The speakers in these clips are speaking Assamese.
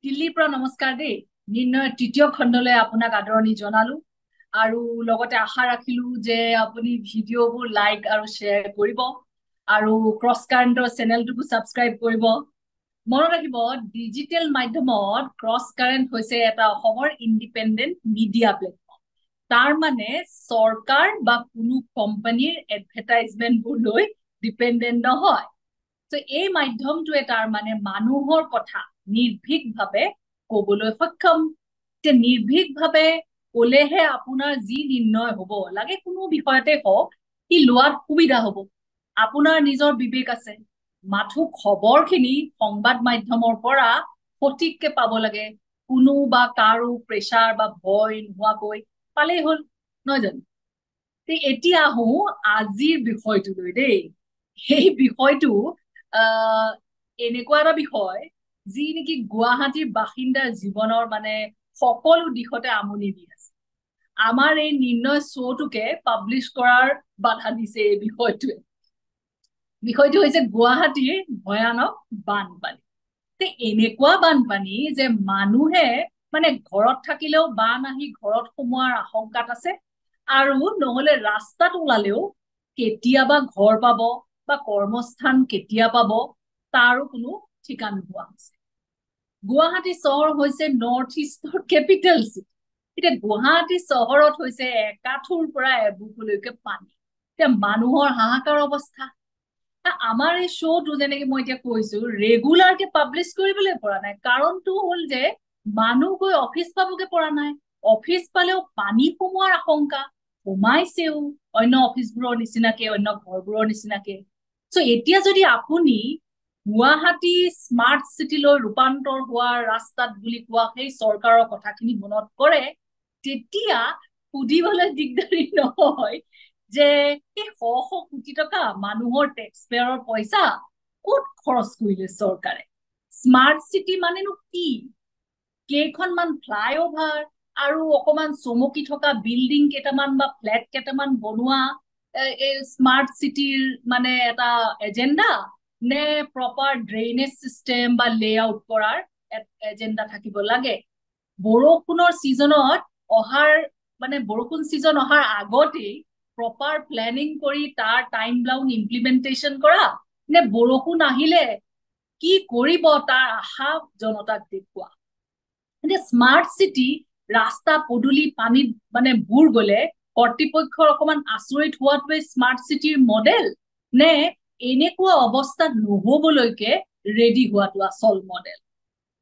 দিল্লীৰ পৰা নমস্কাৰ দেই। নিৰ্ণয় তৃতীয় খণ্ডলৈ আপোনাক আদৰণি জনালো আৰু লগতে আশা ৰাখিলো যে আপুনি ভিডিঅ'বোৰ লাইক আৰু শ্বেয়াৰ কৰিব আৰু ক্ৰছ কাৰেণ্টৰ চেনেলটোকো ছাবস্ক্ৰাইব কৰিব। মনত ৰাখিব, ডিজিটেল মাধ্যমত ক্ৰছ কাৰেণ্ট হৈছে এটা অসমৰ ইণ্ডিপেণ্ডেণ্ট মিডিয়া প্লেটফৰ্ম। তাৰ মানে চৰকাৰ বা কোনো কোম্পানীৰ এডভাৰটাইজমেণ্টবোৰ লৈ ডিপেণ্ডেণ্ট নহয়। তো এই মাধ্যমটোৱে তাৰ মানে মানুহৰ কথা নিৰ্ভীকভাৱে কবলৈ সক্ষম। যে নিৰ্ভীকভাৱে কলেহে আপোনাৰ যি নিৰ্ণয় হব লাগে কোনো বিষয়তে হওক সি লোৱাত সুবিধা হব। আপোনাৰ নিজৰ বিবেক আছে, মাথো খবৰখিনি সংবাদ মাধ্যমৰ পৰা সঠিককে পাব লাগে, কোনো বা কাৰো প্ৰেছাৰ বা ভয় নোহোৱাকৈ পালেই হ'ল, নহয় জানো? এতিয়া আহো আজিৰ বিষয়টোলৈ দেই। সেই বিষয়টো এনেকুৱা এটা বিষয় যি নেকি গুৱাহাটীৰ বাসিন্দাৰ জীৱনৰ মানে সকলো দিশতে আমনি দি আছে। আমাৰ এই নিৰ্ণয় শ্ব'টোকে পাব্লিছ কৰাৰ বাধা দিছে এই বিষয়টোৱে। বিষয়টো হৈছে গুৱাহাটীৰ ভয়ানক বানপানী। এনেকুৱা বানপানী যে মানুহে মানে ঘৰত থাকিলেও বান আহি ঘৰত সোমোৱাৰ আশংকাত আছে, আৰু নহলে ৰাস্তাত ওলালেও কেতিয়াবা ঘৰ পাব বা কৰ্মস্থান কেতিয়া পাব তাৰো কোনো ঠিকান নোহোৱা হৈছে। গুৱাহাটী চহৰ হৈছে নৰ্থ ইষ্টৰ কেপিটেল চিটি। এতিয়া গুৱাহাটী চহৰত হৈছে একাঠুৰ পৰা এবুকুলৈকে পানী। এতিয়া মানুহৰ হাহাকাৰ অৱস্থা। আমাৰ এই শ্ব'টো যেনেকে মই এতিয়া কৈছো ৰেগুলাৰকে পাব্লিছ কৰিবলৈ পৰা নাই। কাৰণটো হ'ল যে মানুহ গৈ অফিচ পাবগে পৰা নাই, অফিচ পালেও পানী সোমোৱাৰ আশংকা, সোমাইছেও অন্য অফিচবোৰৰ নিচিনাকে, অন্য ঘৰবোৰৰ নিচিনাকে। চ' এতিয়া যদি আপুনি গুৱাহাটী স্মাৰ্ট চিটিলৈ ৰূপান্তৰ হোৱা ৰাস্তাত বুলি কোৱা সেই চৰকাৰৰ কথাখিনি মনত কৰে, তেতিয়া সুধিবলৈ দিগদাৰী নহয় যে এই শ শ কোটি টকা মানুহৰ টেক্স পেয়াৰৰ পইচা ক'ত খৰচ কৰিলে চৰকাৰে। স্মাৰ্ট চিটি মানেনো কি? কেইখনমান ফ্লাইঅভাৰ আৰু অকমান চমকি থকা বিল্ডিং কেইটামান বা ফ্লেট কেইটামান বনোৱা এই স্মাৰ্ট চিটিৰ মানে এটা এজেণ্ডা, নে প্ৰপাৰ ড্ৰেইনেজ চিষ্টেম বা লেআউট কৰাৰ এজেণ্ডা থাকিব লাগে? বৰষুণৰ ছিজনত অহাৰ মানে বৰষুণ ছিজন অহাৰ আগতেই প্ৰপাৰ প্লেনিং কৰি তাৰ টাইম বাউণ্ড ইমপ্লিমেন্টেশ্যন কৰা, নে বৰষুণ আহিলে কি কৰিব তাৰ আশা জনতাক দেখুওৱা? স্মাৰ্ট চিটি ৰাস্তা পদূলি পানীত মানে বুৰ গলে কৰ্তৃপক্ষৰ অকমান আচৰিত হোৱাটোৱে স্মাৰ্ট চিটিৰ মডেল, নে এনেকুৱা অৱস্থাত নহবলৈকে ৰেডি হোৱাটো আচল মডেল?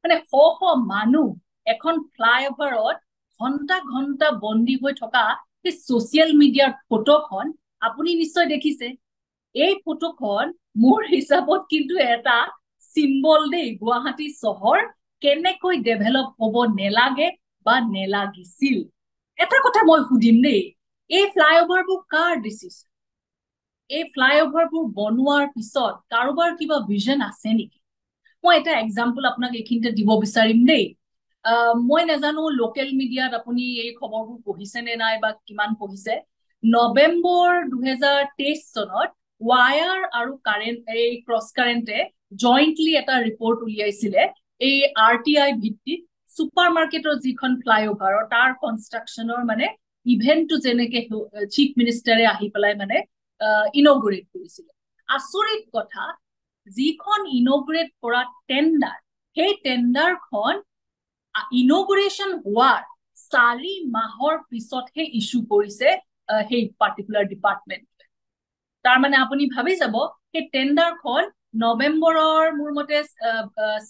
মানে শ শ মানুহ এখন ফ্লাইঅভাৰত ঘন্টা ঘন্টা বন্দী হৈ থকা সেই ছচিয়েল মিডিয়াৰ ফটোখন আপুনি নিশ্চয় দেখিছে। এই ফটোখন মোৰ হিচাপত কিন্তু এটা চিম্বল দেই, গুৱাহাটী চহৰ কেনেকৈ ডেভেলপ হব নেলাগে বা নেলাগিছিল। এটা কথা মই সুধিম দেই, এই ফ্লাইঅভাৰবোৰ কাৰ ডিচিছন? এই ফ্লাইঅভাৰবোৰ বনোৱাৰ পিছত কাৰোবাৰ কিবা ভিজন আছে নেকি? মই এটা এক্সাম্পল আপোনাক এইখিনিতে দিব বিচাৰিম দেই। মই নাজানো লোকেল মিডিয়াত আপুনি এই খবৰবোৰ পঢ়িছে নে নাই বা কিমান পঢ়িছে। নৱেম্বৰ 2023 চনত ৱায়াৰ আৰু এই ক্ৰছ কাৰেণ্টে জইণ্টলি এটা ৰিপৰ্ট উলিয়াইছিলে এই RTI ভিত্তিত ছুপাৰ মাৰ্কেটৰ যিখন ফ্লাইঅভাৰ তাৰ কনষ্ট্ৰাকশ্যনৰ মানে ইভেন্টটো যেনেকে চিফ মিনিষ্টাৰে আহি পেলাই মানে ইনগ্ৰেট কৰিছিলে। আচৰিত কথা, যিখন ইনগ্ৰেট কৰা টেণ্ডাৰ, সেই টেণ্ডাৰখন ইনগ্ৰেশ্যন হোৱাৰ 4 মাহৰ পিছতহে ইছ্যু কৰিছে সেই পাৰ্টিকুলাৰ ডিপাৰ্টমেণ্টে। তাৰ মানে আপুনি ভাবি যাব সেই টেণ্ডাৰখন নৱেম্বৰৰ মোৰ মতে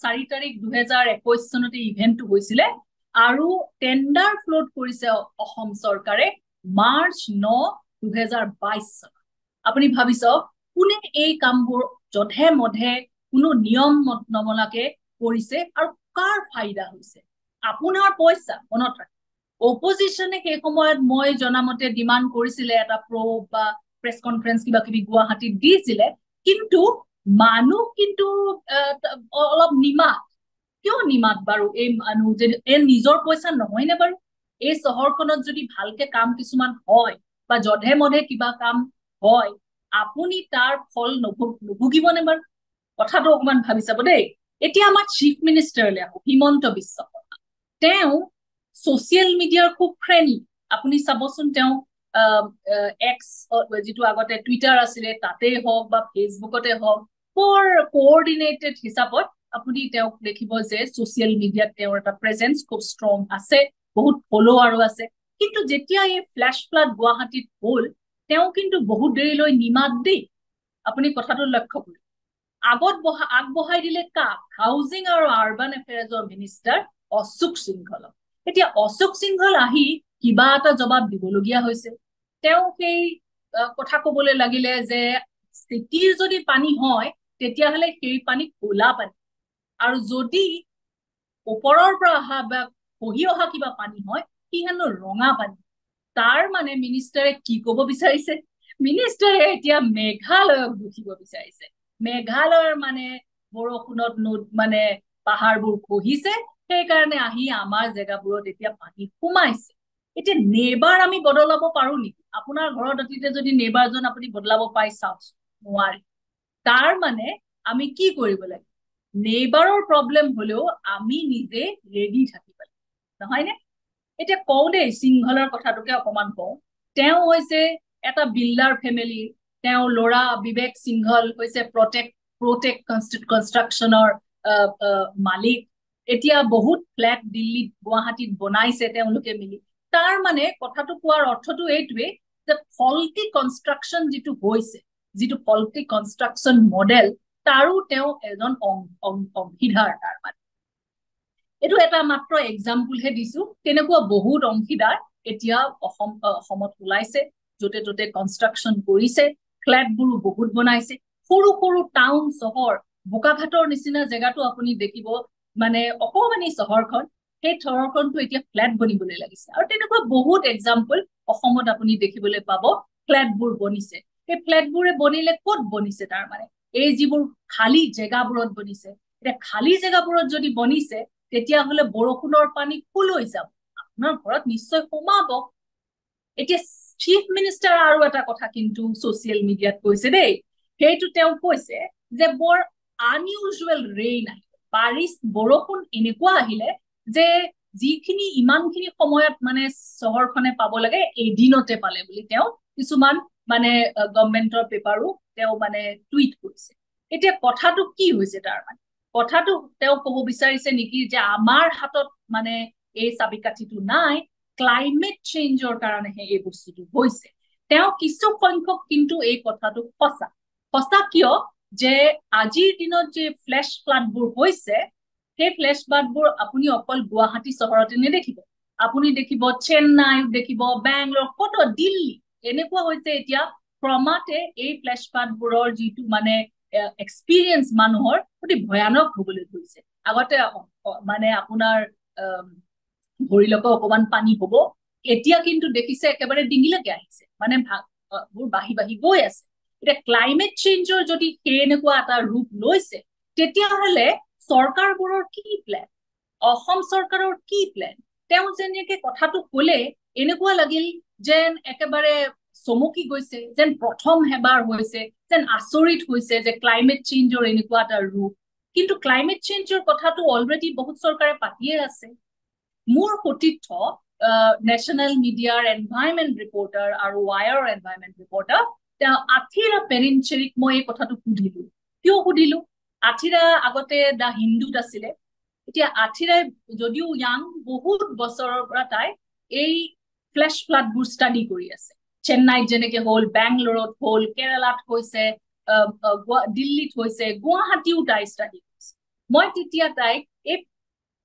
4 তাৰিখ 2021 চনতে ইভেন্টটো হৈছিলে, আৰু টেণ্ডাৰ ফ্লোট কৰিছে অসম চৰকাৰে মাৰ্চ 9, 2022 চনত। আপুনি ভাবি চাওক কোনে এই কামবোৰ যধে মধে কোনো নিয়ম নমনাকে কৰিছে আৰু কাৰ ফাইদা হৈছে? আপোনাৰ পইচা। মনত ৰাখে, অপজিশ্যনে সেই সময়ত মই জনামতে ডিমাণ্ড কৰিছিলে এটা প্ৰব বা প্ৰেছ কনফাৰেন্স কিবা কিবি গুৱাহাটীত দিছিলে, কিন্তু মানুহ কিন্তু অলপ নিমাত। কিয় নিমাত বাৰু? এই মানুহ যে নিজৰ পইচা নহয় নে বাৰু? এই চহৰখনত যদি ভালকে কাম কিছুমান হয় বা যধে মধে কিবা কাম হয়, আপুনি তাৰ ফল নুভুগিবনে বাৰু? কথাটো অকমান ভাবি চাব দেই। এতিয়া আমাৰ চিফ মিনিষ্টাৰলৈ আহো, হিমন্ত বিশ্ব শৰ্মা। তেওঁ ছচিয়েল মিডিয়াৰ খুব ফ্ৰেণ্ডলি। আপুনি চাবচোন, তেওঁ এক্স যিটো আগতে টুইটাৰ আছিলে তাতেই হওক বা ফেচবুকতে হওক, বৰ কোঅৰ্ডিনেটেড হিচাপত আপুনি তেওঁক দেখিব যে ছচিয়েল মিডিয়াত তেওঁৰ এটা প্ৰেজেন্স খুব ষ্ট্ৰং আছে, বহুত ফলোৱাৰো আছে। কিন্তু যেতিয়া এই ফ্লেছ ফ্লাড গুৱাহাটীত হ'ল, তেওঁ কিন্তু বহুত দেৰিলৈ নিমাত দেই। আপুনি কথাটো লক্ষ্য কৰিব, আগবঢ়াই দিলে কাক? হাউজিং আৰু আৰবান এফেয়াৰ্ছৰ মিনিষ্টাৰ অশোক সিংহলক। এতিয়া অশোক সিংহল আহি কিবা এটা জবাব দিবলগীয়া হৈছে। তেওঁ সেই কথা কবলৈ লাগিলে যে চিটিৰ যদি পানী হয় তেতিয়াহলে সেই পানী ক'লা পানী, আৰু যদি ওপৰৰ পৰা অহা বা বহি অহা কিবা পানী হয় সি হেনো ৰঙা পানী। তাৰ মানে মিনিষ্টাৰে কি ক'ব বিচাৰিছে? মিনিষ্টাৰে এতিয়া মেঘালয়ক দুখিব বিচাৰিছে। মেঘালয়ৰ মানে বৰষুণত মানে পাহাৰবোৰ খহিছে, সেইকাৰণে আহি আমাৰ জেগাবোৰত এতিয়া পানী সোমাইছে। এতিয়া নেবাৰ আমি বদলাব পাৰো নেকি? আপোনাৰ ঘৰত অতীতে যদি নেবাৰজন আপুনি বদলাব পাই চাওক, নোৱাৰি। তাৰ মানে আমি কি কৰিব লাগে? নেবাৰৰ প্ৰব্লেম হলেও আমি নিজে ৰেডি থাকিব লাগে, নহয়নে? এতিয়া কওঁ দেই, সিংহলৰ কথাটোকে অকমান কওঁ। তেওঁ হৈছে এটা বিল্ডাৰ ফেমিলি। তেওঁৰ ল'ৰা বিবেক সিংহল হৈছে প্ৰটেক্ট কনষ্ট্ৰাকশ্যনৰ মালিক। এতিয়া বহুত ফ্লেট দিল্লীত গুৱাহাটীত বনাইছে তেওঁলোকে মিলি। তাৰ মানে কথাটো কোৱাৰ অৰ্থটো এইটোৱে যে ফল্টি কনষ্ট্ৰাকশ্যন যিটো হৈছে, যিটো ফল্টি কনষ্ট্ৰাকশ্যন মডেল, তাৰো তেওঁ এজন অংশীদাৰ। তাৰ মানে এইটো এটা মাত্ৰ এক্সাম্পলহে দিছো। তেনেকুৱা বহুত অংশীদাৰ এতিয়া অসমত ওলাইছে, য'তে ত'তে কনষ্ট্ৰাকশ্যন কৰিছে, ফ্লেটবোৰো বহুত বনাইছে। সৰু সৰু টাউন চহৰ, বোকাঘাটৰ নিচিনা জেগাটো আপুনি দেখিব, মানে অকমানি চহৰখন, সেই চহৰখনটো এতিয়া ফ্লেট বনিবলৈ লাগিছে। আৰু তেনেকুৱা বহুত এক্সাম্পল অসমত আপুনি দেখিবলৈ পাব, ফ্লেটবোৰ বনিছে। সেই ফ্লেটবোৰে বনিলে ক'ত বনিছে? তাৰ মানে এই যিবোৰ খালী জেগাবোৰত বনিছে। এতিয়া খালী জেগাবোৰত যদি বনিছে তেতিয়াহলে বৰষুণৰ পানী কলৈ যাব? আপোনাৰ ঘৰত নিশ্চয় সোমাব। এতিয়া চিফ মিনিষ্টাৰ আৰু এটা কথা কিন্তু ছচিয়েল মিডিয়াত কৈছে দেই। সেইটো তেওঁ কৈছে যে বৰ আনইউজুৱেল ৰেইন আহিলে, বৰষুণ এনেকুৱা আহিলে যে যিখিনি ইমানখিনি সময়ত মানে চহৰখনে পাব লাগে এদিনতে পালে বুলি তেওঁ কিছুমান মানে গভৰ্ণমেন্টৰ পেপাৰো তেওঁ মানে টুইট কৰিছে। এতিয়া কথাটো কি হৈছে? তাৰ মানে কথাটো তেওঁ ক'ব বিচাৰিছে নেকি যে আমাৰ হাতত মানে এই চাবিকাঠিটো নাই, ক্লাইমেট চেঞ্জৰ কাৰণেহে এই বস্তুটো হৈছে। তেওঁ কিছু সংখ্যক কিন্তু এই কথাটো সঁচা। সঁচা কিয়? যে আজিৰ দিনত যে ফ্লেছ ফ্লাডবোৰ হৈছে, সেই ফ্লেছ ফ্লাডবোৰ আপুনি অকল গুৱাহাটী চহৰতে নেদেখিব। আপুনি দেখিব চেন্নাইত, দেখিব বেংগলোৰ, কত দিল্লী। এনেকুৱা হৈছে এতিয়া ক্ৰমাতে এই ফ্লেছ ফ্লাডবোৰৰ যিটো মানে এক্সপিৰিয়েঞ্চ মানুহৰ অতি ভয়ানক হবলৈ ধৰিছে। আগতে মানে আপোনাৰ ভৰিলৈকে অকমান পানী হব, এতিয়া কিন্তু দেখিছে একেবাৰে ডিঙিলৈকে আহিছে, মানে বোৰ বাঢ়ি বাঢ়ি গৈ আছে। এতিয়া ক্লাইমেট চেঞ্জৰ যদি এনেকুৱা এটা ৰূপ লৈছে, তেতিয়াহলে চৰকাৰবোৰৰ কি প্লেন? অসম চৰকাৰৰ কি প্লেন? তেওঁ যেনেকে কথাটো কলে এনেকুৱা লাগিল যেন একেবাৰে চমকি গৈছে, যেন প্ৰথম হেবাৰ হৈছে, যেন আচৰিত হৈছে যে ক্লাইমেট চেঞ্জৰ এনেকুৱা এটা ৰূপ। কিন্তু ক্লাইমেট চেঞ্জৰ কথাটো অলৰেডি বহুত চৰকাৰে পাতিয়ে আছে। মোৰ সতীৰ্থ নেশ্যনেল মিডিয়াৰ এনভাইৰনমেন্ট ৰিপৰ্টাৰ আৰু ৱায়াৰৰ এনভাইৰনমেন্ট ৰিপৰ্টাৰ আথিৰা পেৰিনচেৰিক মই এই কথাটো সুধিলো। কিয় সুধিলো? আথিৰা আগতে দা হিন্দুত আছিলে। এতিয়া আথিৰাই যদিও ইয়াং, বহুত বছৰৰ পৰা তাই এই ফ্লেছ ফ্লাডবোৰ ষ্টাডি কৰি আছে। চেন্নাইত যেনেকে হ'ল, বেংগলোৰত হ'ল, কেৰালাত হৈছে, দিল্লীত হৈছে, গুৱাহাটীও তাই ষ্টাডি কৰিছে। মই তেতিয়া তাইক এই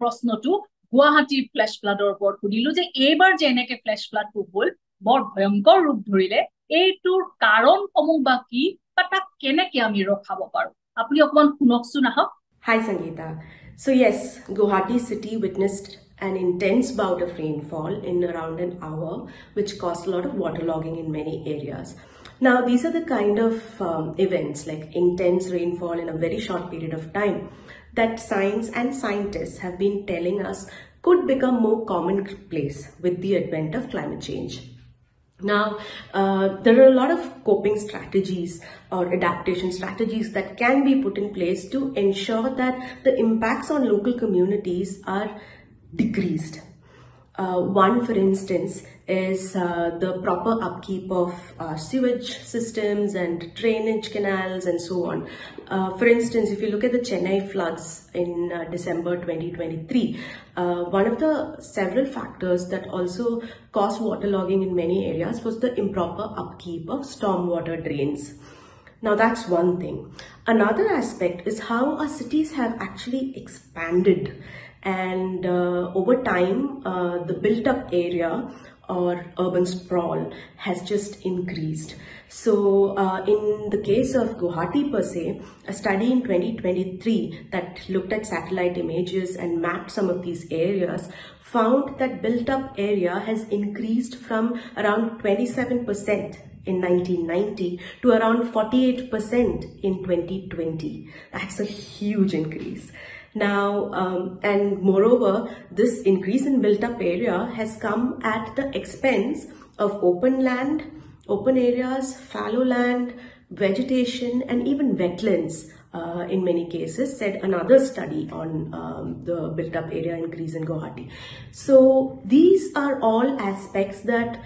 প্ৰশ্নটো গুৱাহাটীৰ ফ্লেছ ফ্লাডৰ ওপৰত সুধিলো যে এইবাৰ যে এনেকে ফ্লেছ ফ্লাডটো হ'ল, বৰ ভয়ংকৰ ৰূপ ধৰিলে, এইটোৰ কাৰণসমূহ বা কি, বা তাক কেনেকে আমি ৰখাব পাৰো? আপুনি অকমান শুনকচোন, আহক। Hi Sangeeta. So yes, Guwahati city witnessed an intense bout of rainfall in around an hour, which caused a lot of waterlogging in many areas. Now these are the kind of events, like intense rainfall in a very short period of time, that science and scientists have been telling us could become more commonplace with the advent of climate change. Now, there are a lot of coping strategies or adaptation strategies that can be put in place to ensure that the impacts on local communities are decreased. One, for instance, is the proper upkeep of sewage systems and drainage canals and so on. For instance, if you look at the Chennai floods in December 2023, one of the several factors that also caused waterlogging in many areas was the improper upkeep of stormwater drains. Now that's one thing. Another aspect is how our cities have actually expanded, and over time the built up area or urban sprawl has just increased. So in the case of Guwahati per se, a study in 2023 that looked at satellite images and mapped some of these areas found that built up area has increased from around 27% in 1990 to around 48% in 2020. That's a huge increase. Now, and moreover, this increase in built up area has come at the expense of open land, open areas, fallow land, vegetation, and even wetlands. In many cases, said another study on the built up area increase in Guwahati. So these are all aspects that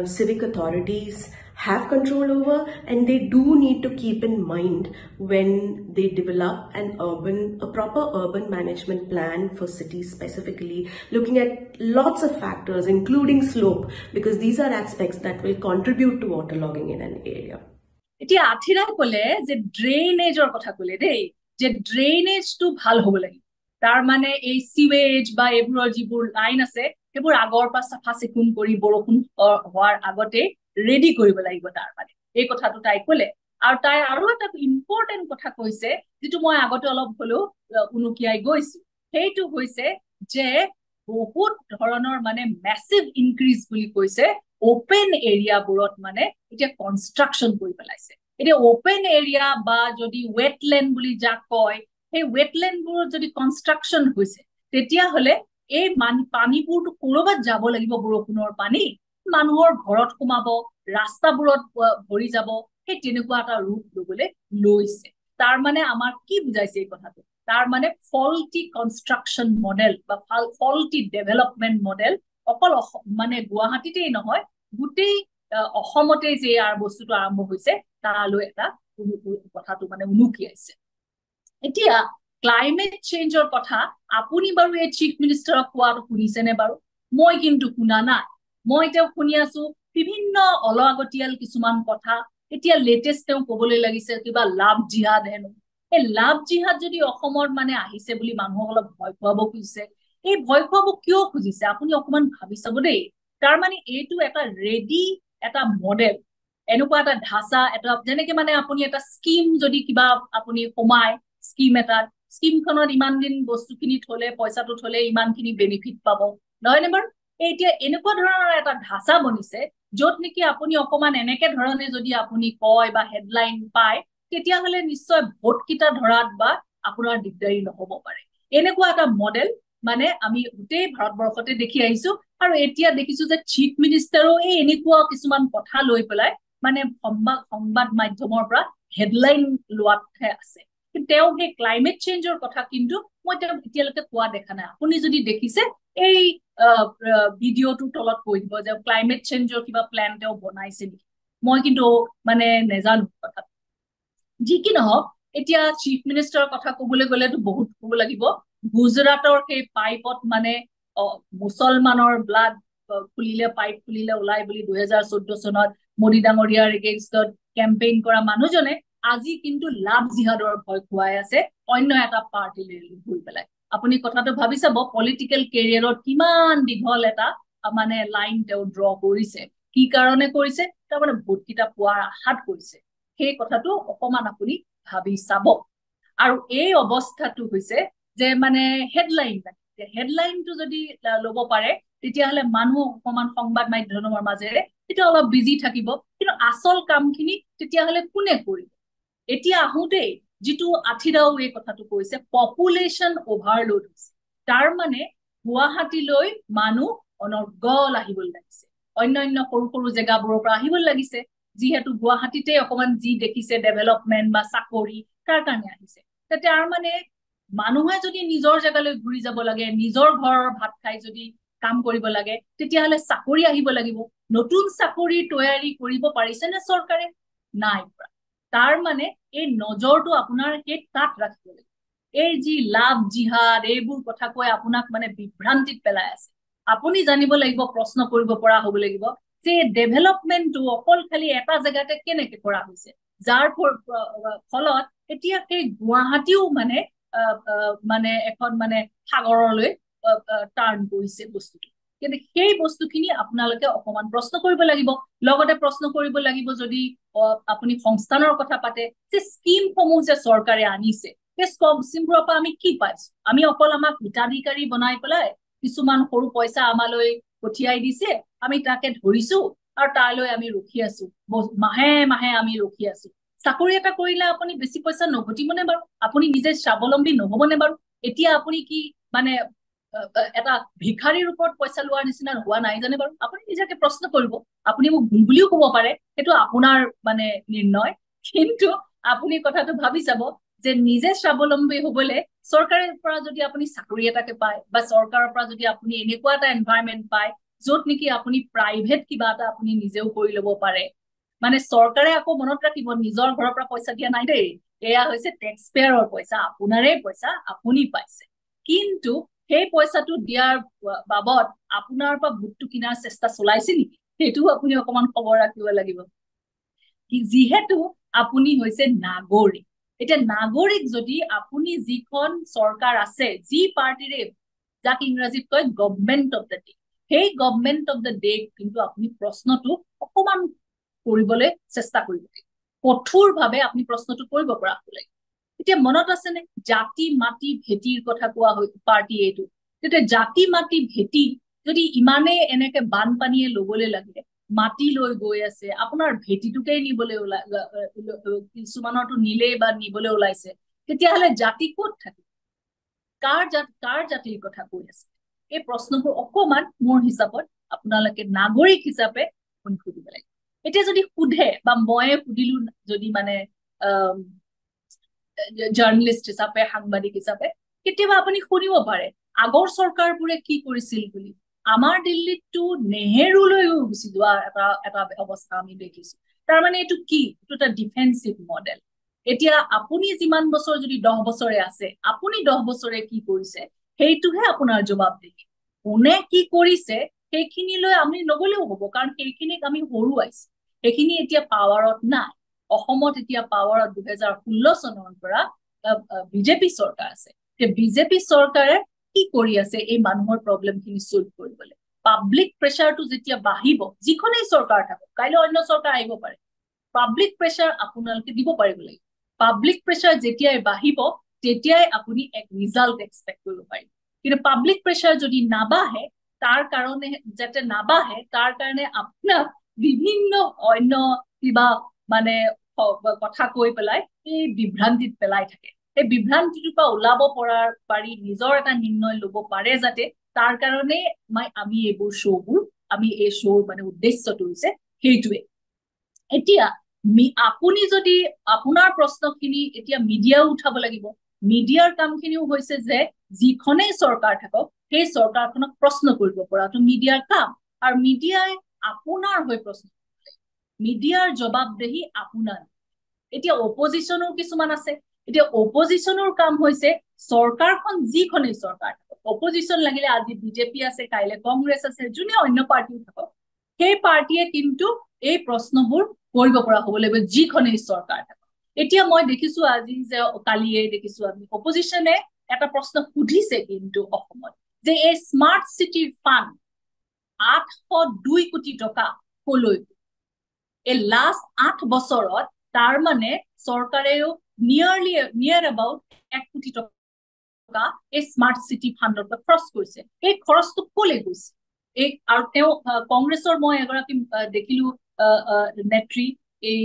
civic authorities have control over, and they do need to keep in mind when they develop a proper urban management plan for cities, specifically looking at lots of factors including slope, because these are aspects that will contribute to waterlogging in an area. এতিয়া আঠিৰাই কলে যে ড্ৰেইনেজৰ কথা কলে দেই, যে ড্ৰেইনেজটো ভাল হ'ব লাগিব। তাৰ মানে এই সিৱেজ বা এইবোৰৰ যিবোৰ লাইন আছে সেইবোৰ আগৰ পৰা চাফা চিকুণ কৰি বৰষুণ হোৱাৰ আগতে ৰেডি কৰিব লাগিব। তাৰ মানে এই কথাটো তাই কলে। আৰু তাই আৰু এটা ইম্পৰ্টেণ্ট কথা কৈছে, যিটো মই আগতে অলপ হলেও উনুকিয়াই গৈছো। সেইটো হৈছে যে বহুত ধৰণৰ মানে মেছিভ ইনক্ৰিজ বুলি কৈছে ওপেন এৰিয়াবোৰত মানে এতিয়া কনষ্ট্ৰাকশ্যন কৰি পেলাইছে। এতিয়া ওপেন এৰিয়া বা যদি ৱেটলেণ্ড বুলি যাক কয়, সেই ৱেটলেণ্ডবোৰত যদি কনষ্ট্ৰাকশ্যন হৈছে, তেতিয়াহ'লে এই পানীবোৰতো ক'ৰবাত যাব লাগিব। বৰষুণৰ পানী মানুহৰ ঘৰত সোমাব, ৰাস্তাবোৰত ভৰি যাব, সেই তেনেকুৱা এটা ৰূপ ল'বলৈ লৈছে। তাৰ মানে আমাৰ কি বুজাইছে এই কথাটো? তাৰ মানে ফল্টি কনষ্ট্ৰাকশ্যন মডেল বা ফল্টি ডেভেলপমেণ্ট মডেল অকল মানে গুৱাহাটীতেই নহয়, গোটেই অসমতে যে ইয়াৰ বস্তুটো আৰম্ভ হৈছে তালৈ এটা কথাটো মানে উনুকিয়াইছে। এতিয়া ক্লাইমেট চেঞ্জৰ কথা আপুনি বাৰু এই চিফ মিনিষ্টাৰক কোৱাটো শুনিছেনে বাৰু? মই কিন্তু শুনা নাই। মই তেওঁ শুনি আছো বিভিন্ন অলাগতিয়াল কিছুমান কথা। এতিয়া লেটেষ্ট তেওঁ কবলৈ লাগিছে কিবা লাভ জিহাদ হেনো। এই লাভ জিহাদ যদি অসমত মানে আহিছে বুলি মানুহক অলপ ভয় খুৱাব খুজিছে, এই ভয় খুৱাব কিয় খুজিছে আপুনি অকমান ভাবি চাব দেই। তাৰ মানে এইটো এটা ৰেডি এটা মডেল, এনেকুৱা এটা ঢাঁচা, এটা যেনেকে মানে আপুনি এটা স্কিম যদি কিবা আপুনি সোমায় স্কিম এটাত, স্কিমখনত ইমান দিন বস্তুখিনি থলে, পইচাটো থলে ইমানখিনি বেনিফিট পাব, নহয়নে বাৰু? এতিয়া এনেকুৱা ধৰণৰ এটা ঢাঁচা বনিছে য'ত নেকি আপুনি অকমান এনেকে ধৰণে যদি আপুনি কয় বা হেডলাইন পায়, তেতিয়াহ'লে নিশ্চয় ভোটকেইটা ধৰাত বা আপোনাৰ দিগদাৰী নহব পাৰে। এনেকুৱা এটা মডেল মানে আমি গোটেই ভাৰতবৰ্ষতে দেখি আহিছো। আৰু এতিয়া দেখিছো যে চিফ মিনিষ্টাৰো এই এনেকুৱা কিছুমান কথা লৈ পেলাই মানে সংবাদ মাধ্যমৰ পৰা হেডলাইন লোৱাতহে আছে। কিন্তু তেওঁ সেই ক্লাইমেট চেঞ্জৰ কথা কিন্তু মই তেওঁ এতিয়ালৈকে কোৱা দেখা নাই। আপুনি যদি দেখিছে এই ভিডিঅ'টোৰ তলত কৈ দিব যে ক্লাইমেট চেঞ্জৰ কিবা প্লেন তেওঁ বনাইছে নেকি। মই কিন্তু মানে নেজানো কথা। যি কি নহওক, এতিয়া চিফ মিনিষ্টাৰৰ কথা কবলৈ গলেতো বহুত কব লাগিব। গুজৰাটৰ সেই পাইপত মানে মুছলমানৰ ব্লাড খুলিলে, পাইপ খুলিলে ওলাই বুলি 2014 চনত মোদী ডাঙৰীয়াৰ এগেইনষ্টত কেম্পেইন কৰা মানুহজনে আজি কিন্তু লাভ জিহাদৰ ভয় খুৱাই আছে অন্য এটা পাৰ্টিলৈ গৈ পেলাই। আপুনি কথাটো ভাবি চাব, পলিটিকেল কেৰিয়াৰত কিমান দীঘল এটা মানে লাইন তেওঁ ড্ৰ কৰিছে। কি কাৰণে কৰিছে? তাৰমানে ভোটকেইটা পোৱাৰ আশাত কৰিছে। সেই কথাটো অকমান আপুনি ভাবি চাব। আৰু এই অৱস্থাটো হৈছে যে মানে হেডলাইনটো যদি ল'ব পাৰে, তেতিয়াহ'লে মানুহ অকমান সংবাদ মাধ্যমৰ মাজেৰে তেতিয়া অলপ বিজি থাকিব, কিন্তু আচল কামখিনি তেতিয়াহ'লে কোনে কৰিব? এতিয়া আহোঁতেই যিটো আঠিৰাও এই কথাটো কৈছে, পপুলেশ্যন অভাৰলোড হৈছে। তাৰ মানে গুৱাহাটীলৈ মানুহ অনৰ্গল আহিবলৈ লাগিছে। অন্যান্য সৰু সৰু জেগাবোৰৰ পৰা আহিব লাগিছে যিহেতু গুৱাহাটীতে অকমান যি দেখিছে ডেভেলপমেন্ট বা চাকৰি তাৰ কাৰণে আহিছে তাৰ মানে মানুহে যদি নিজৰ জেগালৈ ঘূৰি যাব লাগে নিজৰ ঘৰৰ ভাত খাই যদি কাম কৰিব লাগে তেতিয়াহলে চাকৰি আহিব লাগিব নতুন চাকৰি তৈয়াৰী কৰিব পাৰিছে নে চৰকাৰে নাই পৰা তাৰ মানে এই নজৰটো আপোনাৰ সেই তাত ৰাখিব লাগিব এই যি লাভ জিহাদ এইবোৰ কথা কৈ আপোনাক মানে বিভ্ৰান্তিত পেলাই আছে আপুনি জানিব লাগিব প্ৰশ্ন কৰিব পৰা হ'ব লাগিব যে ডেভেলপমেন্টটো অকল খালি এটা জেগাতে কেনেকে কৰা হৈছে যাৰ ফলত এতিয়া সেই গুৱাহাটীও মানে এখন মানে সাগৰলৈ টাৰ্ণ কৰিছে বস্তুটো কিন্তু সেই বস্তুখিনি আপোনালোকে অকমান প্ৰশ্ন কৰিব লাগিব লগতে প্ৰশ্ন কৰিব লাগিব যদি আপুনি সংস্থানৰ কথা পাতে যে স্কিমসমূহ যে চৰকাৰে আনিছে সেই স্কিমবোৰৰ পৰা আমি কি পাইছো আমি অকল আমাক হিতাধিকাৰী বনাই পেলাই কিছুমান সৰু পইচা আমালৈ পঠিয়াই দিছে আমি তাকে ধৰিছো আৰু তালৈ আমি ৰখি আছো মাহে মাহে আমি ৰখি আছো চাকৰি এটা কৰিলে আপুনি বেছি পইচা নঘটিবনে বাৰু আপুনি নিজে স্বাৱলম্বী নহবনে বাৰু এতিয়া আপুনি কি মানে এটা ভিখাৰীৰ ওপৰত পইচা লোৱাৰ নিচিনা হোৱা নাই জানে বাৰু আপুনি নিজকে প্ৰশ্ন কৰিব আপুনি মোক ভুল বুলিও ক'ব পাৰে সেইটো আপোনাৰ মানে নিৰ্ণয় কিন্তু আপুনি কথাটো ভাবি চাব যে নিজে স্বাৱলম্বী হবলে চৰকাৰৰ পৰা যদি আপুনি চাকৰি এটাকে পায় বা চৰকাৰৰ পৰা যদি আপুনি এনেকুৱা এটা এনভাইৰনমেন্ট পায় য'ত নেকি আপুনি প্ৰাইভেট কিবা এটা আপুনি নিজেও কৰি ল'ব পাৰে মানে চৰকাৰে আকৌ মনত ৰাখিব নিজৰ ঘৰৰ পৰা পইচা দিয়া নাই দেই এয়া হৈছে টেক্স পেয়াৰৰ পইচা আপোনাৰে পইচা আপুনি পাইছে কিন্তু সেই পইচাটো দিয়াৰ বাবদ আপোনাৰ পৰা ভোটটো কিনাৰ চেষ্টা চলাইছে নেকি সেইটোও আপুনি অকমান খবৰ ৰাখিব লাগিব যিহেতু আপুনি হৈছে নাগৰিক এতিয়া নাগৰিক যদি আপুনি যিখন চৰকাৰ আছে যি পাৰ্টিৰে যাক ইংৰাজীত কয় গভৰ্ণমেণ্ট অফ দ্য ডে সেই গভৰ্ণমেণ্ট অফ দ্য ডে কিন্তু আপুনি প্ৰশ্নটো অকমান কৰিবলৈ চেষ্টা কৰিব লাগিব কঠোৰভাৱে আপুনি প্ৰশ্নটো কৰিব পৰা হ'ব লাগিব এতিয়া মনত আছে নে জাতি মাটি ভেটিৰ কথা কোৱা হয় পাৰ্টি এইটো তেতিয়া জাতি মাটি ভেটি যদি ইমানে এনেকে বানপানীয়ে লবলৈ লাগে মাটি লৈ গৈ আছে আপোনাৰ ভেটিটোকে নিবলৈ কিছুমানৰটো নিলেই বা নিবলৈ ওলাইছে তেতিয়াহলে জাতি ক'ত থাকে কাৰ জাতিৰ কথা কৈ আছে এই প্ৰশ্নবোৰ অকমান মোৰ হিচাপত আপোনালোকে নাগৰিক হিচাপে সুধিব লাগে এতিয়া যদি সুধে বা ময়ে সুধিলো যদি মানে জাৰ্নেলিষ্ট হিচাপে সাংবাদিক হিচাপে কেতিয়াবা আপুনি শুনিব পাৰে আগৰ চৰকাৰবোৰে কি কৰিছিল বুলি আমাৰ দিল্লীতটো নেহেৰুলৈও গুচি যোৱা এটা অৱস্থা আমি দেখিছো তাৰমানে এইটো কি এইটো এটা ডিফেন্সিভ মডেল এতিয়া আপুনি যিমান বছৰ যদি 10 বছৰে আছে আপুনি 10 বছৰে কি কৰিছে সেইটোহে আপোনাৰ জবাবদিহি কোনে কি কৰিছে সেইখিনিলৈ আমি নগলেও হ'ব কাৰণ সেইখিনিক আমি হৰুৱাইছো সেইখিনি এতিয়া পাৱাৰত নাই অসমত এতিয়া পাৱাৰত 2016 চনৰ পৰা বিজেপি চৰকাৰ আছে বিজেপি চৰকাৰে কি কৰি আছে এই মানুহৰ প্ৰব্লেমখিনি সলভ কৰিবলৈ পাব্লিক প্ৰেছাৰটো যেতিয়া বাঢ়িব যিখনেই চৰকাৰ থাকক কাইলৈ অন্য চৰকাৰ আহিব পাৰে পাব্লিক প্ৰেছাৰ আপোনালোকে দিব পাৰিব লাগিব পাব্লিক প্ৰেছাৰ যেতিয়াই বাঢ়িব তেতিয়াই আপুনি এক ৰিজাল্ট এক্সপেক্ট কৰিব পাৰিব কিন্তু পাব্লিক প্ৰেছাৰ যদি নাবাঢ়ে তাৰ কাৰণে যাতে নাবাঢ়ে তাৰ কাৰণে আপোনাক বিভিন্ন অন্য কিবা মানে কথা কৈ পেলাই এই বিভ্ৰান্তিত পেলাই থাকে এই বিভ্ৰান্তিটোৰ পৰা ওলাব পাৰি নিজৰ এটা নিৰ্ণয় ল'ব পাৰে যাতে তাৰ কাৰণে আমি এইবোৰ শ্ব'বোৰ আমি এই শ্ব'ৰ মানে উদ্দেশ্যটো হৈছে সেইটোৱে এতিয়া আপুনি যদি আপোনাৰ প্ৰশ্নখিনি এতিয়া মিডিয়াও উঠাব লাগিব মিডিয়াৰ কামখিনিও হৈছে যে যিখনেই চৰকাৰ থাকক সেই চৰকাৰখনক প্ৰশ্ন কৰিব পৰাটো মিডিয়াৰ কাম আৰু মিডিয়াই আপোনাৰ হৈ প্ৰশ্ন মিডিয়াৰ জবাবদেহি আপোনাৰ এতিয়া অপজিশনৰ কিছুমান আছে এতিয়া অপজিশনৰ কাম হৈছে চৰকাৰখন যিখনেই চৰকাৰ অপজিশন লাগিলে আজি বিজেপি আছে কাইলে কংগ্ৰেছ আছে যোনে অন্য পাৰ্টিও থাকক সেই পাৰ্টিয়ে কিন্তু এই প্ৰশ্নবোৰ কৰিব পৰা হ'ব লাগিব যিখনেই চৰকাৰ থাকক এতিয়া মই দেখিছো আজি যে কালিয়ে দেখিছো আমি অপজিশনে এটা প্ৰশ্ন সুধিছে কিন্তু অসমত যে এই স্মাৰ্ট চিটি ফাণ্ড 802 কোটি টকা কলৈ এই লাষ্ট 8 বছৰত তাৰ মানে চৰকাৰেও নিয়াৰ এবাউট 1 কোটি টকা এই স্মাৰ্ট চিটি ফাণ্ডৰ পৰা খৰচ কৰিছে এই খৰচটো কলে গৈছে এই আৰু তেওঁ কংগ্ৰেছৰ মই এগৰাকী দেখিলো নেত্ৰী এই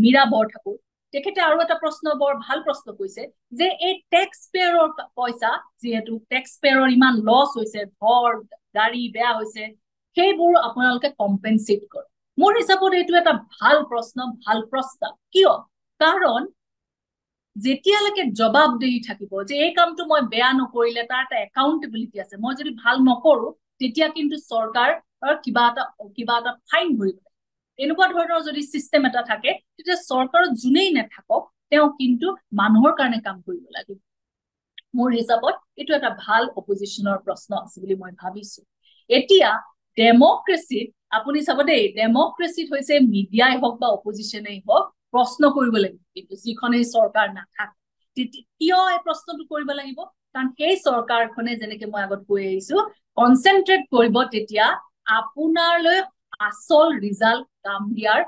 মীৰা বৰঠাকুৰ তেখেতে আৰু এটা প্ৰশ্ন বৰ ভাল প্ৰশ্ন কৈছে যে এই টেক্স পেয়াৰৰ পইচা যিহেতু টেক্স পেয়াৰৰ ইমান লছ হৈছে ঘৰ গাড়ী বেয়া হৈছে সেইবোৰ আপোনালোকে কম্পেনচেট কৰে মোৰ হিচাপত এইটো এটা ভাল প্ৰশ্ন ভাল প্ৰস্তাৱ কিয় কাৰণ যেতিয়ালৈকে জবাবদেহি থাকিব যে এই কামটো মই বেয়া নকৰিলে তাৰ এটা একাউণ্টেবিলিটি আছে মই যদি ভাল নকৰো তেতিয়া কিন্তু চৰকাৰ কিবা এটা ফাইন ভৰিব এনেকুৱা ধৰণৰ যদি সিস্টেম এটা থাকে তেতিয়া চৰকাৰত জুনেই নাথাকক তেওঁ কিন্তু মানুহৰ কাৰণে কাম কৰিব লাগিব মোৰ হিচাপত এইটো এটা ভাল অপজিশনৰ প্ৰশ্ন আছে বুলি মই ভাবিছো এতিয়া ডেমক্ৰেসিত আপুনি চাব দেই ডেমক্ৰেসিত হৈছে মিডিয়াই হওক বা অপজিশনেই হওক প্ৰশ্ন কৰিব লাগিব কিন্তু যিখনে চৰকাৰ নাথাকে কিয় এই প্ৰশ্নটো কৰিব লাগিব কাৰণ সেই চৰকাৰখনে যেনেকৈ মই আগত কৈ আহিছো কনসেন্ট্ৰেট কৰিব তেতিয়া আপোনাৰলৈ আসল ৰিজাল্ট কাম দিয়াৰ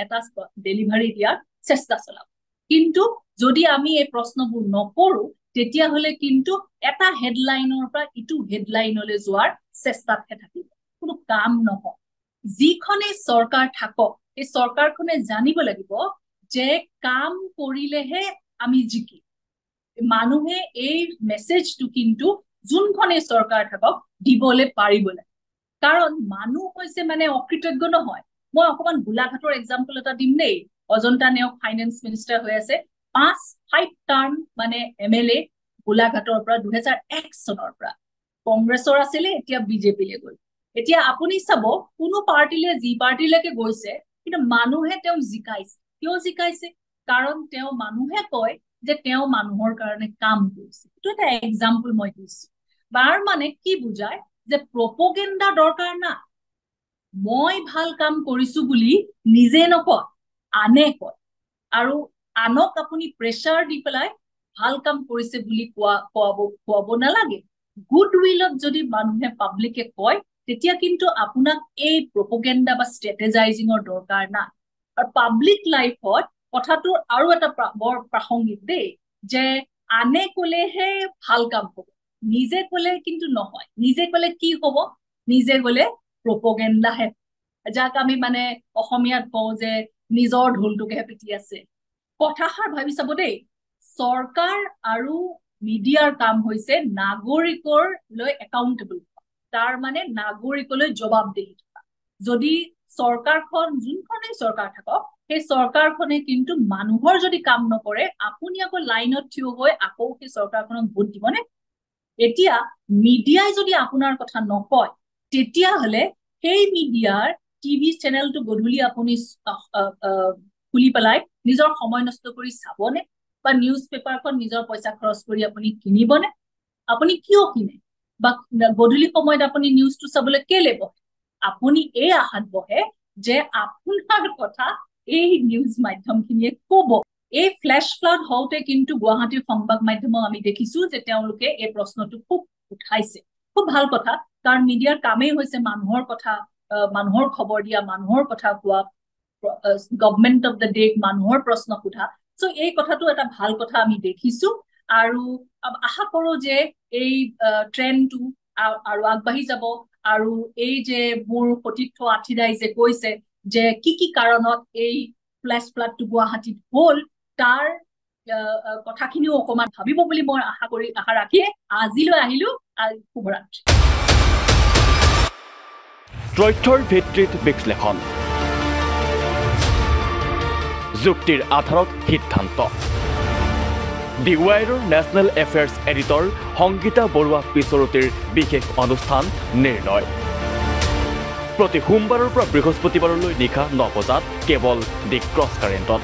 এটা ডেলিভাৰী দিয়াৰ চেষ্টা চলাব কিন্তু যদি আমি এই প্ৰশ্নবোৰ নকৰো তেতিয়া হলে কিন্তু এটা হেডলাইনৰ পৰা ইটো হেডলাইনলৈ যোৱাৰ চেষ্টাতহে থাকিব কোনো কাম নহয় যিখনে চৰকাৰ থাকক এই চৰকাৰখনে জানিব লাগিব যে কাম কৰিলেহে আমি জিকি মানুহে এই মেছেজটো কিন্তু যোনখনে চৰকাৰ থাকক দিবলৈ পাৰিব লাগে কাৰণ মানুহ হৈছে মানে অকৃতজ্ঞ নহয় মই অকমান গোলাঘাটৰ এক্সাম্পল এটা দিম দেই অজন্তা নেওগ ফাইনেন্স মিনিষ্টাৰ হৈ আছে 5 টাৰ্ম মানে এমএলএ গোলাঘাটৰ পৰা 2001 চনৰ পৰা কংগ্ৰেছৰ আছিলে এতিয়া বিজেপিলৈ গ'ল এতিয়া আপুনি চাব কোনো পাৰ্টিলে যি পাৰ্টিলৈকে গৈছে কিন্তু মানুহে তেওঁ জিকাইছে কিয় জিকাইছে কাৰণ তেওঁ মানুহে কয় যে তেওঁ মানুহৰ কাৰণে কাম কৰিছে এইটো এটা এক্সাম্পল মই দিছো বাৰ মানে কি বুজায় যে প্ৰপগেণ্ডা দৰকাৰ না মই ভাল কাম কৰিছো বুলি নিজে নকয় আনে কয় আৰু আনক আপুনি প্ৰেছাৰ দি পেলাই ভাল কাম কৰিছে বুলি কোৱাব নালাগে গুডউইলত যদি মানুহে পাব্লিকে কয় তেতিয়া কিন্তু আপোনাক এই প্ৰপগেণ্ডা বা ষ্ট্ৰেটেজাইজিঙৰ দৰকাৰ নাই আৰু পাব্লিক লাইফত কথাটো আৰু এটা বৰ প্ৰাসংগিক দেই যে আনে কলেহে ভাল কাম হ'ব নিজে কলে কিন্তু নহয় নিজে কলে কি হ'ব নিজে কলে প্ৰপগেণ্ডাহে যাক আমি মানে অসমীয়াত কওঁ যে নিজৰ ঢোলটোকে পিটি আছে কথাষাৰ ভাবি চাব দেই চৰকাৰ আৰু মিডিয়াৰ কাম হৈছে নাগৰিকৰ লৈ একাউণ্টেবল তাৰ মানে নাগৰিকলৈ জবাবদেহি থকা যদি চৰকাৰখন যোনখনে চৰকাৰ থাকক সেই চৰকাৰখনে কিন্তু মানুহৰ যদি কাম নকৰে আপুনি আকৌ লাইনত থিয় হৈ আকৌ সেই চৰকাৰখনক ভোট দিবনে এতিয়া মিডিয়াই যদি আপোনাৰ কথা নকয় তেতিয়া হলে সেই মিডিয়াৰ টিভি চেনেলটো গধূলি আপুনি খুলি পেলাই নিজৰ সময় নষ্ট কৰি চাবনে বা নিউজ পেপাৰখন নিজৰ পইচা খৰচ কৰি আপুনি কিনিবনে আপুনি কিয় কিনে বা গধূলি সময়ত আপুনি নিউজটো চাবলৈ কেলে বহে আপুনি এই আশাত বহে যে আপোনাৰ কথা এই নিউজ মাধ্যমখিনিয়ে কব এই ফ্লেশ ফ্লাড হওঁতে কিন্তু গুৱাহাটীৰ সংবাদ মাধ্যমক আমি দেখিছো যে তেওঁলোকে এই প্ৰশ্নটো খুব উঠাইছে খুব ভাল কথা কাৰণ মিডিয়াৰ কামেই হৈছে মানুহৰ কথা মানুহৰ খবৰ দিয়া মানুহৰ কথা কোৱা গভৰ্নমেন্ট অফ দ্য ডে মানুহৰ প্ৰশ্ন সোধা সো এই কথাটো এটা ভাল কথা আমি দেখিছো আৰু আশা কৰো যে এই ট্ৰেণ্ডটো আৰু আগবাঢ়ি যাব আৰু এই যে মোৰ সতীৰ্থ আঠিদাই যে কৈছে যে কি কাৰণত এই ফ্লেশ ফ্লাডটো গুৱাহাটীত হ'ল তাৰ কথাখিনিও অকমান ভাবিব বুলি মই আশা ৰাখিয়ে আজিলৈ আহিলো শুভৰাত্ৰি তথ্যৰ ভিত্তিত বিশ্লেষণ যুক্তিৰ আধাৰত সিদ্ধান্ত দি ৱাইৰৰ national affairs editor Sangeeta Baruah পিছৰতিৰ বিশেষ অনুষ্ঠান নিৰ্ণয় প্ৰতি সোমবাৰৰ পৰা বৃহস্পতিবাৰলৈ নিশা 9 বজাত কেৱল দি ক্ৰছ কাৰেণ্টত